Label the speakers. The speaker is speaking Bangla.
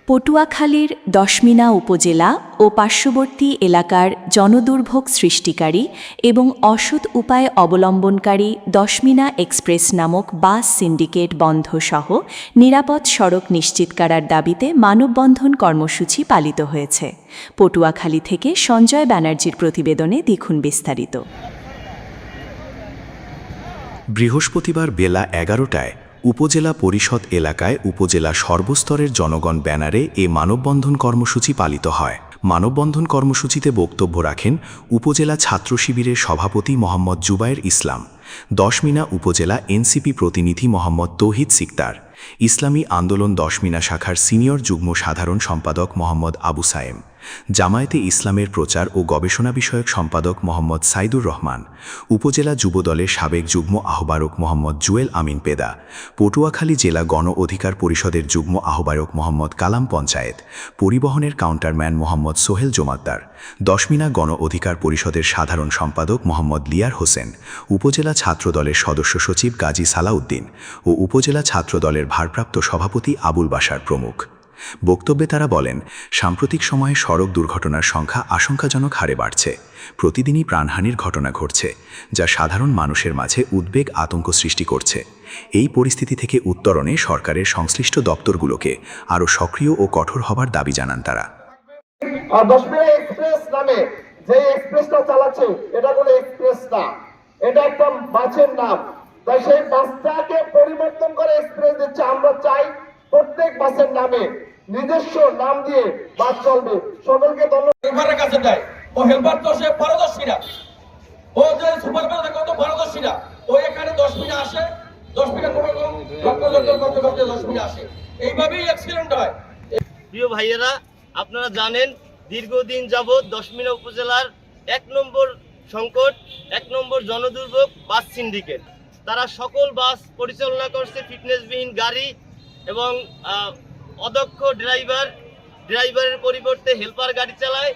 Speaker 1: পটুয়াখালীর দশমিনা উপজেলা ও পার্শ্ববর্তী এলাকার জনদুর্ভোগ সৃষ্টিকারী এবং অসৎ উপায় অবলম্বনকারী দশমিনা এক্সপ্রেস নামক বাস সিন্ডিকেট বন্ধ সহ নিরাপদ সড়ক নিশ্চিত করার দাবিতে মানববন্ধন কর্মসূচি পালিত হয়েছে। পটুয়াখালী থেকে সঞ্জয় ব্যানার্জির প্রতিবেদনে দেখুন বিস্তারিত।
Speaker 2: বৃহস্পতিবার বেলা ১১টায় উপজেলা পরিষদ এলাকায় উপজেলা সর্বস্তরের জনগণ ব্যানারে এ মানববন্ধন কর্মসূচি পালিত হয়। মানববন্ধন কর্মসূচিতে বক্তব্য রাখেন উপজেলা ছাত্র শিবিরের সভাপতি মোহাম্মদ জুবায়ের ইসলাম, দশমিনা উপজেলা এনসিপি প্রতিনিধি মোহাম্মদ তৌহিদ সিকদার, ইসলামী আন্দোলন দশমিনা শাখার সিনিয়র যুগ্ম সাধারণ সম্পাদক মোহাম্মদ আবু সায়েম, জামায়াতে ইসলামের প্রচার ও গবেষণা বিষয়ক সম্পাদক মোহাম্মদ সাইদুর রহমান, উপজেলা যুবদলের সাবেক যুগ্ম আহ্বায়ক মোহাম্মদ জুয়েল আমিন পেদা, পটুয়াখালী জেলা গণ অধিকার পরিষদের যুগ্ম আহ্বায়ক মোহাম্মদ কালাম পঞ্চায়েত, পরিবহনের কাউন্টারম্যান মোহাম্মদ সোহেল জমাদ্দার, দশমিনা গণ অধিকার পরিষদের সাধারণ সম্পাদক মোহাম্মদ লিয়ার হোসেন, উপজেলা ছাত্রদলের সদস্য সচিব গাজী সালাউদ্দিন ও উপজেলা ছাত্রদলের ভারপ্রাপ্ত সভাপতি আবুল বাশার প্রমুখ। বক্তব্যে তারা বলেন, সাম্প্রতিক সময়ে সড়ক দুর্ঘটনার সংখ্যা আশঙ্কাজনক হারে বাড়ছে। প্রতিদিনই প্রাণহানির ঘটনা ঘটছে, যা সাধারণ মানুষের মাঝে উদ্বেগ আতঙ্ক সৃষ্টি করছে। এই পরিস্থিতি থেকে উত্তরণে সরকারের সংশ্লিষ্ট দপ্তরগুলোকে আরও সক্রিয় ও কঠোর হবার দাবি জানান তারা।
Speaker 3: দশমিনা এক্সপ্রেস নামে যে এক্সপ্রেসটা চালাচ্ছে, এটা কোনো এক্সপ্রেস না, এটা একটা বাসের নাম। তাই সেই বাসটাকে পরিবর্তন করে এক্সপ্রেস দিচ্ছে। আমরা চাই প্রত্যেক বাসের নামে নিজস্ব নাম দিয়ে বাস চলবে। সকলকে ধন্যবাদ।
Speaker 4: কাছে দেয় ও হেলপার তো সে পারদর্শীরা, ও যে সুপারভাইজার কত পারদর্শীরা, ও এখানে 10 মিনিট আসে, 10 মিনিট কোনো লক্ষ করতে 10 মিনিট আসে, এইভাবেই অ্যাক্সিডেন্ট হয়।
Speaker 5: প্রিয় ভাইয়েরা, আপনারা জানেন দীর্ঘদিন যাবৎ দশমিনা উপজেলার 1 নম্বর সংকট, 1 নম্বর জনদুর্ভোগ বাস সিন্ডিকেট। তারা সকল বাস পরিচালনা করছে ফিটনেসবিহীন গাড়ি এবং অদক্ষ ড্রাইভারের পরিবর্তে হেল্পার গাড়ি চালায়।